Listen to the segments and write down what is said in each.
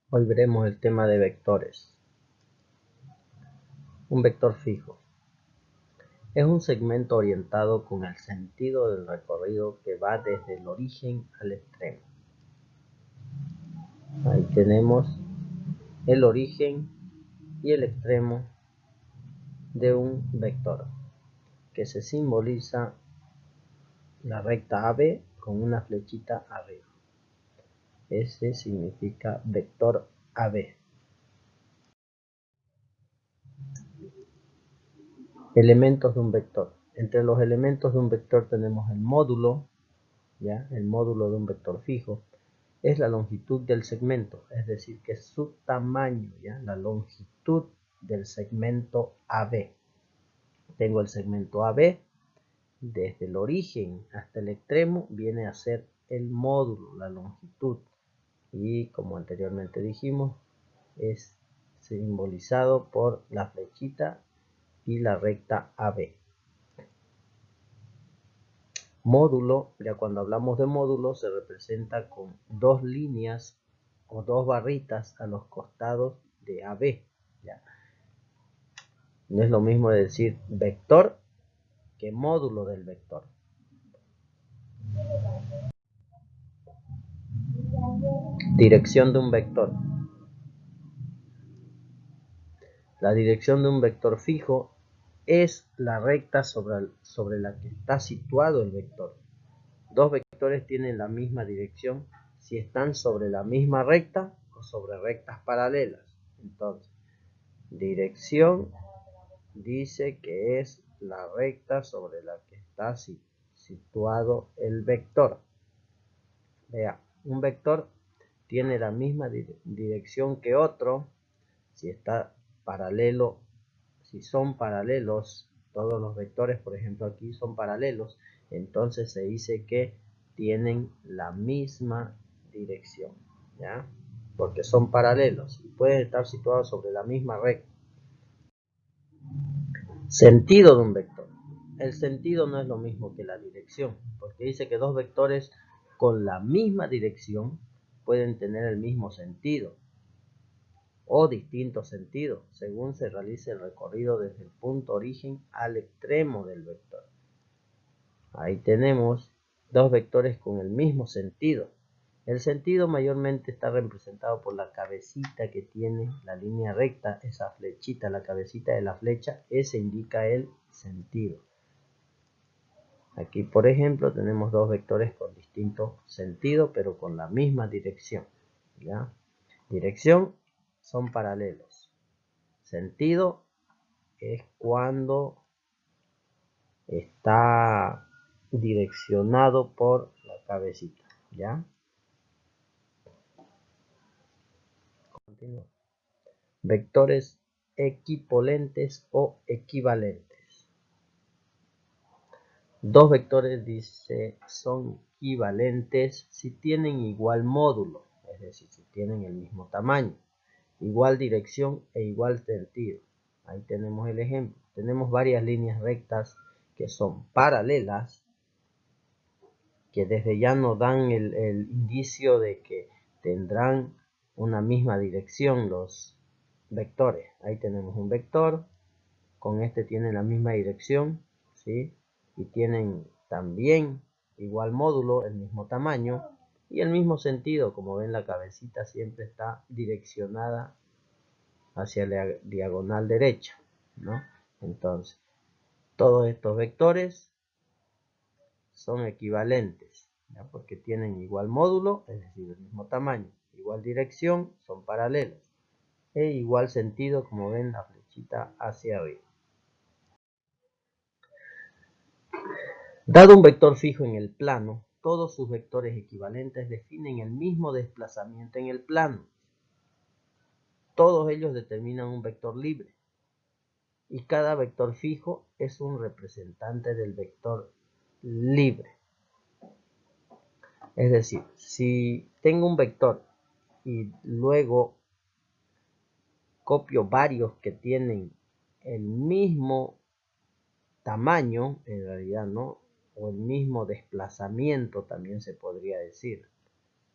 Hoy veremos el tema de vectores. Un vector fijo es un segmento orientado con el sentido del recorrido que va desde el origen al extremo. Ahí tenemos el origen y el extremo de un vector que se simboliza la recta AB con una flechita arriba. Ese significa vector AB. Elementos de un vector. Entre los elementos de un vector tenemos el módulo, ¿ya? El módulo de un vector fijo es la longitud del segmento, es decir, que es su tamaño, ¿ya? La longitud del segmento AB. Tengo el segmento AB, desde el origen hasta el extremo viene a ser el módulo, la longitud, y como anteriormente dijimos, es simbolizado por la flechita y la recta AB. Módulo, ya cuando hablamos de módulo, se representa con dos líneas o dos barritas a los costados de AB. ¿Ya? No es lo mismo decir vector que módulo del vector. Dirección de un vector. La dirección de un vector fijo es la recta sobre la que está situado el vector. Dos vectores tienen la misma dirección si están sobre la misma recta o sobre rectas paralelas. Entonces, dirección dice que es la recta sobre la que está situado el vector. Vea, un vector tiene la misma dirección que otro si está paralelo, si son paralelos. Todos los vectores, por ejemplo, aquí son paralelos, entonces se dice que tienen la misma dirección, ¿ya? Porque son paralelos y pueden estar situados sobre la misma recta. Sentido de un vector. El sentido no es lo mismo que la dirección, porque dice que dos vectores con la misma dirección pueden tener el mismo sentido o distintos sentidos, según se realice el recorrido desde el punto origen al extremo del vector. Ahí tenemos dos vectores con el mismo sentido. El sentido mayormente está representado por la cabecita que tiene la línea recta, esa flechita, la cabecita de la flecha, ese indica el sentido. Aquí, por ejemplo, tenemos dos vectores con distinto sentido, pero con la misma dirección, ¿ya? Dirección son paralelos. Sentido es cuando está direccionado por la cabecita, ¿ya? Continúo. Vectores equipolentes o equivalentes. Dos vectores, dice, son equivalentes si tienen igual módulo, es decir, si tienen el mismo tamaño, igual dirección e igual sentido. Ahí tenemos el ejemplo. Tenemos varias líneas rectas que son paralelas, que desde ya nos dan el indicio de que tendrán una misma dirección los vectores. Ahí tenemos un vector, con este tiene la misma dirección, ¿sí? Y tienen también igual módulo, el mismo tamaño y el mismo sentido. Como ven, la cabecita siempre está direccionada hacia la diagonal derecha, ¿no? Entonces, todos estos vectores son equivalentes, ¿ya? Porque tienen igual módulo, es decir, el mismo tamaño, igual dirección, son paralelos, e igual sentido, como ven, la flechita hacia arriba. Dado un vector fijo en el plano, todos sus vectores equivalentes definen el mismo desplazamiento en el plano. Todos ellos determinan un vector libre, y cada vector fijo es un representante del vector libre. Es decir, si tengo un vector y luego copio varios que tienen el mismo tamaño, en realidad, ¿no? O el mismo desplazamiento, también se podría decir,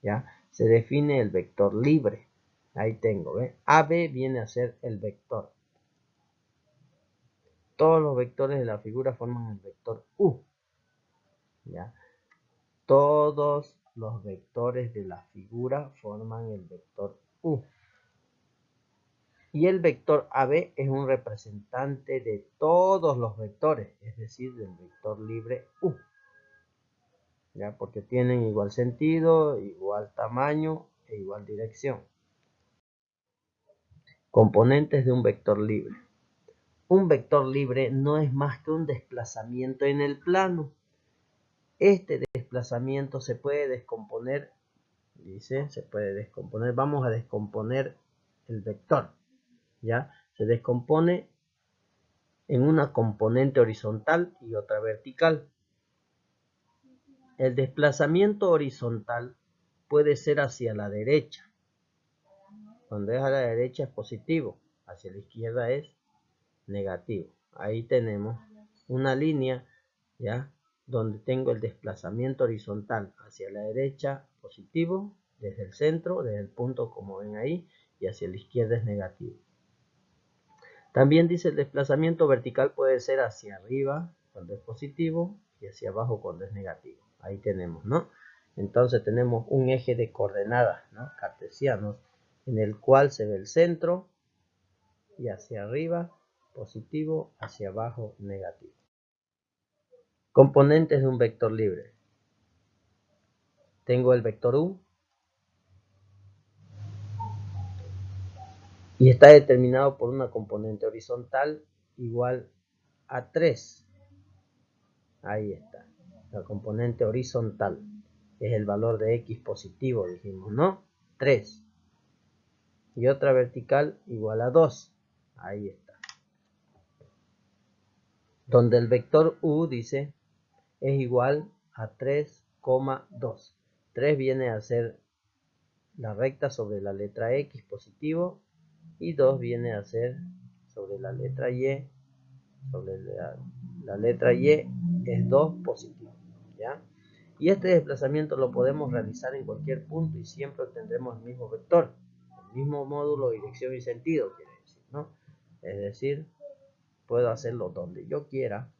¿ya? Se define el vector libre. Ahí tengo, ¿ves? AB viene a ser el vector. Todos los vectores de la figura forman el vector U. ¿Ya? Todos los vectores de la figura forman el vector U. Y el vector AB es un representante de todos los vectores, es decir, del vector libre U. ¿Ya? Porque tienen igual sentido, igual tamaño e igual dirección. Componentes de un vector libre. Un vector libre no es más que un desplazamiento en el plano. Este desplazamiento se puede descomponer, dice, se puede descomponer. Vamos a descomponer el vector, ¿ya? Se descompone en una componente horizontal y otra vertical. El desplazamiento horizontal puede ser hacia la derecha. Cuando es a la derecha es positivo, hacia la izquierda es negativo. Ahí tenemos una línea, ¿ya? Donde tengo el desplazamiento horizontal hacia la derecha positivo, desde el centro, desde el punto como ven ahí, y hacia la izquierda es negativo. También dice el desplazamiento vertical puede ser hacia arriba cuando es positivo y hacia abajo cuando es negativo. Ahí tenemos, ¿no? Entonces tenemos un eje de coordenadas, ¿no? Cartesianos, en el cual se ve el centro y hacia arriba positivo, hacia abajo negativo. Componentes de un vector libre. Tengo el vector U y está determinado por una componente horizontal igual a 3. Ahí está, la componente horizontal es el valor de x positivo, dijimos, ¿no? 3. Y otra vertical igual a 2. Ahí está. Donde el vector U dice es igual a 3,2. 3 viene a ser la recta sobre la letra X positivo y 2 viene a ser sobre la letra Y, sobre la letra Y es 2 positivo, ¿ya? Y este desplazamiento lo podemos realizar en cualquier punto y siempre obtendremos el mismo vector, el mismo módulo, dirección y sentido, quiere decir, ¿no? Es decir, puedo hacerlo donde yo quiera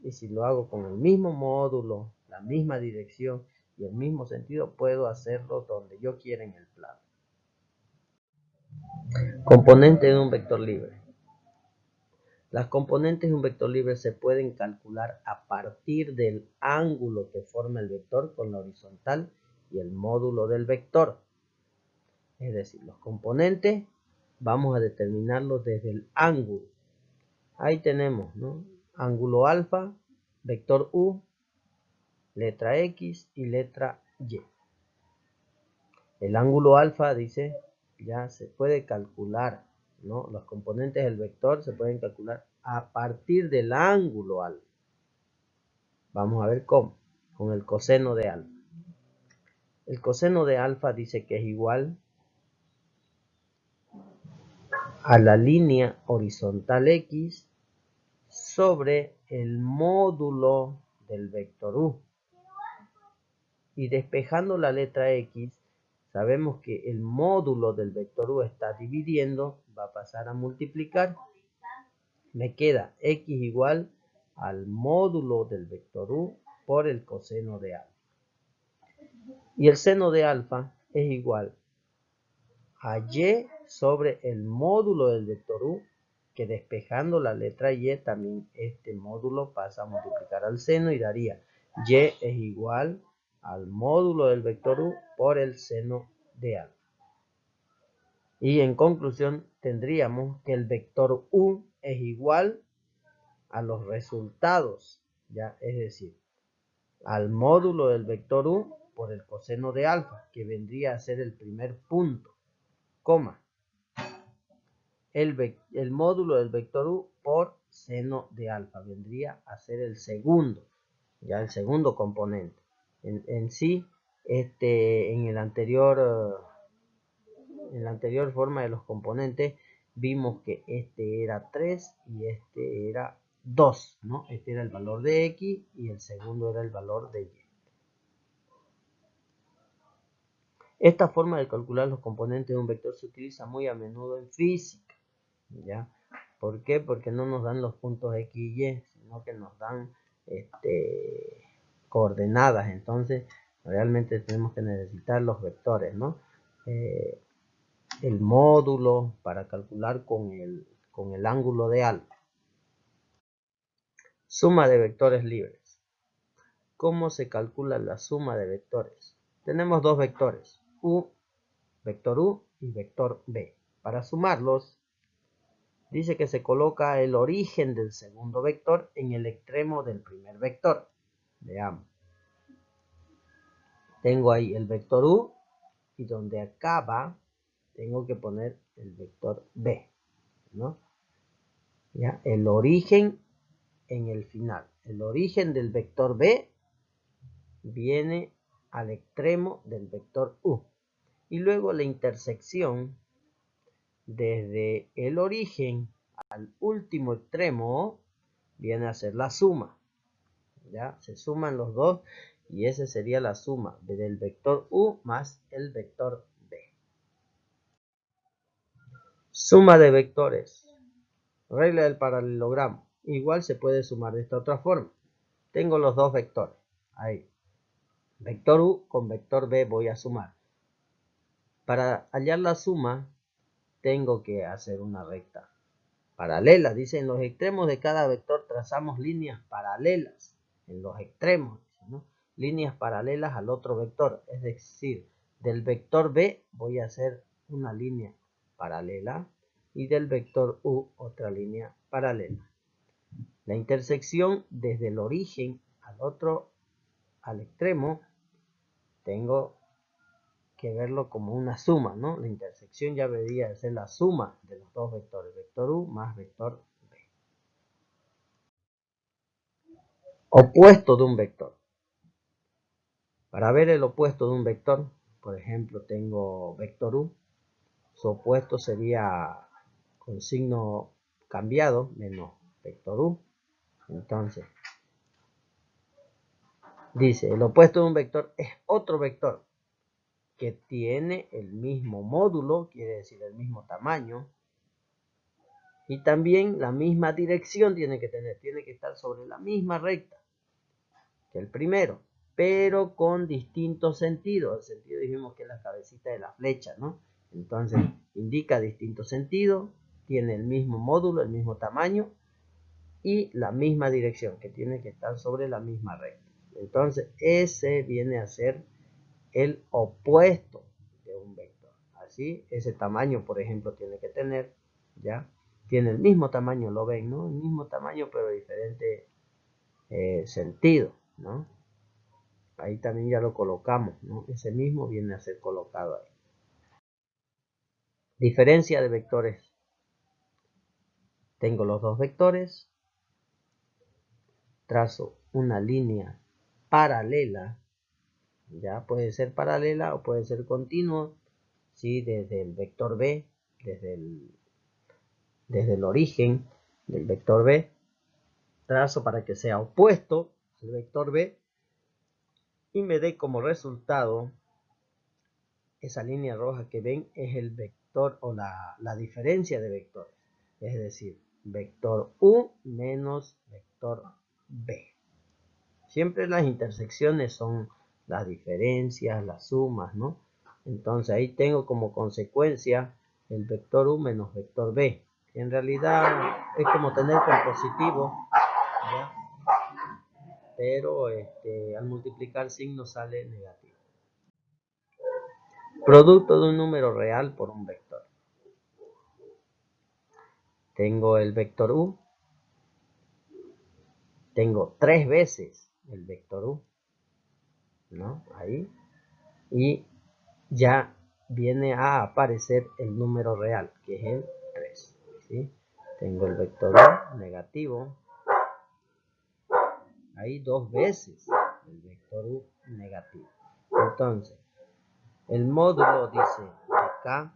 y si lo hago con el mismo módulo, la misma dirección y el mismo sentido, puedo hacerlo donde yo quiera en el plano. Componente de un vector libre. Las componentes de un vector libre se pueden calcular a partir del ángulo que forma el vector con la horizontal y el módulo del vector. Es decir, los componentes vamos a determinarlos desde el ángulo. Ahí tenemos, ¿no? Ángulo alfa, vector U, letra X y letra Y. El ángulo alfa dice, ya se puede calcular, ¿no? Los componentes del vector se pueden calcular a partir del ángulo alfa. Vamos a ver cómo. Con el coseno de alfa. El coseno de alfa dice que es igual a la línea horizontal X sobre el módulo del vector U. Y despejando la letra X, sabemos que el módulo del vector U está dividiendo, va a pasar a multiplicar. Me queda X igual al módulo del vector U por el coseno de alfa. Y el seno de alfa es igual a Y sobre el módulo del vector U, que despejando la letra Y también este módulo pasa a multiplicar al seno y daría Y es igual al módulo del vector U por el seno de alfa. Y en conclusión tendríamos que el vector U es igual a los resultados, ya, es decir, al módulo del vector U por el coseno de alfa, que vendría a ser el primer punto, coma, el módulo del vector U por seno de alfa, vendría a ser el segundo, ya el segundo componente. En sí, en la anterior forma de los componentes, vimos que este era 3 y este era 2, ¿no? Este era el valor de X y el segundo era el valor de Y. Esta forma de calcular los componentes de un vector se utiliza muy a menudo en física, ¿ya? ¿Por qué? Porque no nos dan los puntos X y Y, sino que nos dan coordenadas. Entonces, realmente tenemos que necesitar los vectores, ¿no? El módulo para calcular con el ángulo de alfa. Suma de vectores libres. ¿Cómo se calcula la suma de vectores? Tenemos dos vectores, vector U y vector B. Para sumarlos, dice que se coloca el origen del segundo vector en el extremo del primer vector. Veamos. Tengo ahí el vector U y donde acaba tengo que poner el vector B, ¿no? ¿Ya? El origen en el final. El origen del vector B viene al extremo del vector U. Y luego la intersección desde el origen al último extremo viene a ser la suma. ¿Ya? Se suman los dos y esa sería la suma del vector U más el vector B. Suma de vectores. Regla del paralelogramo. Igual se puede sumar de esta otra forma. Tengo los dos vectores. Ahí. Vector U con vector B voy a sumar. Para hallar la suma, tengo que hacer una recta paralela. Dice, en los extremos de cada vector trazamos líneas paralelas. En los extremos, ¿no? Líneas paralelas al otro vector. Es decir, del vector B voy a hacer una línea paralela y del vector U otra línea paralela. La intersección desde el origen al extremo, tengo que verlo como una suma, ¿no? La intersección ya debería ser la suma de los dos vectores, vector U más vector B. Opuesto de un vector. Para ver el opuesto de un vector, por ejemplo, tengo vector U, su opuesto sería con signo cambiado, menos vector U. Entonces, dice, el opuesto de un vector es otro vector que tiene el mismo módulo, quiere decir el mismo tamaño, y también la misma dirección tiene que estar sobre la misma recta que el primero, pero con distintos sentidos. El sentido dijimos que es la cabecita de la flecha, ¿no? Entonces indica distintos sentidos, tiene el mismo módulo, el mismo tamaño y la misma dirección, que tiene que estar sobre la misma recta. Entonces ese viene a ser el opuesto de un vector. Así, ese tamaño, por ejemplo, tiene que tener, ¿ya? Tiene el mismo tamaño, lo ven, ¿no? El mismo tamaño, pero diferente sentido, ¿no? Ahí también ya lo colocamos, ¿no? Ese mismo viene a ser colocado ahí. Diferencia de vectores. Tengo los dos vectores, trazo una línea paralela, ya puede ser paralela o puede ser continuo, ¿sí? Desde el vector B, desde el origen del vector B, trazo para que sea opuesto al vector B y me dé como resultado esa línea roja que ven es el vector o la diferencia de vectores, es decir, vector U menos vector B. Siempre las intersecciones son las diferencias, las sumas, ¿no? Entonces ahí tengo como consecuencia el vector U menos vector B. En realidad es como tener compositivo, ¿ya? Pero al multiplicar signos sale negativo. Producto de un número real por un vector. Tengo el vector U, tengo 3 veces el vector U, ¿no? Ahí. Y ya viene a aparecer el número real, que es el 3, ¿sí? Tengo el vector U negativo, ahí 2 veces el vector U negativo. Entonces, el módulo dice de K,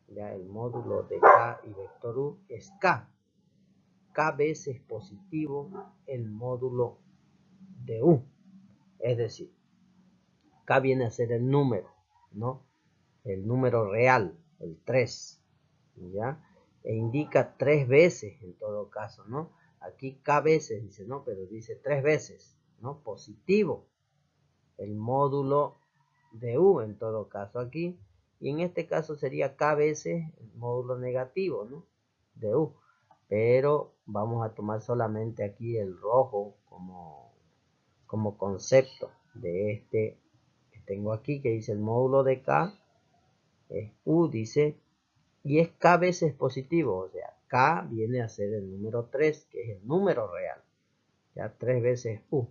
ya el módulo de K y vector U es K. K veces positivo el módulo de U. Es decir, K viene a ser el número, ¿no? El número real, el 3, ¿ya? E indica 3 veces en todo caso, ¿no? Aquí K veces dice, ¿no? Pero dice 3 veces, ¿no? Positivo. El módulo de U en todo caso aquí. Y en este caso sería K veces el módulo negativo, ¿no? De U. Pero vamos a tomar solamente aquí el rojo como concepto de este que tengo aquí, que dice el módulo de K es U, dice, y es K veces positivo, o sea, K viene a ser el número 3, que es el número real, ya 3 veces U.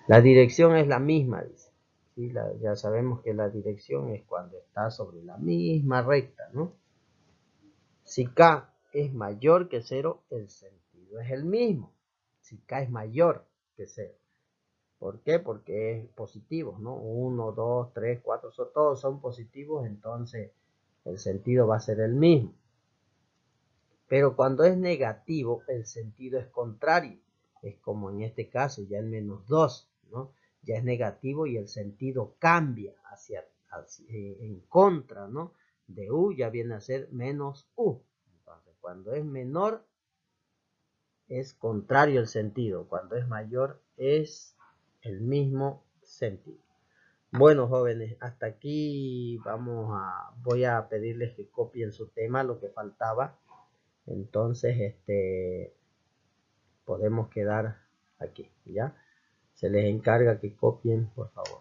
La dirección es la misma, dice. ¿Sí? Ya sabemos que la dirección es cuando está sobre la misma recta, ¿no? Si K es mayor que 0, el sentido es el mismo. Si K es mayor que 0. ¿Por qué? Porque es positivo, ¿no? 1, 2, 3, 4, todos son positivos, entonces el sentido va a ser el mismo. Pero cuando es negativo, el sentido es contrario. Es como en este caso, ya el menos 2, ¿no? Ya es negativo y el sentido cambia hacia en contra, ¿no? De U ya viene a ser menos U. Entonces, cuando es menor, es contrario el sentido. Cuando es mayor, es el mismo sentido. Bueno, jóvenes, hasta aquí voy a pedirles que copien su tema, lo que faltaba. Entonces, podemos quedar aquí, ¿ya? Se les encarga que copien, por favor.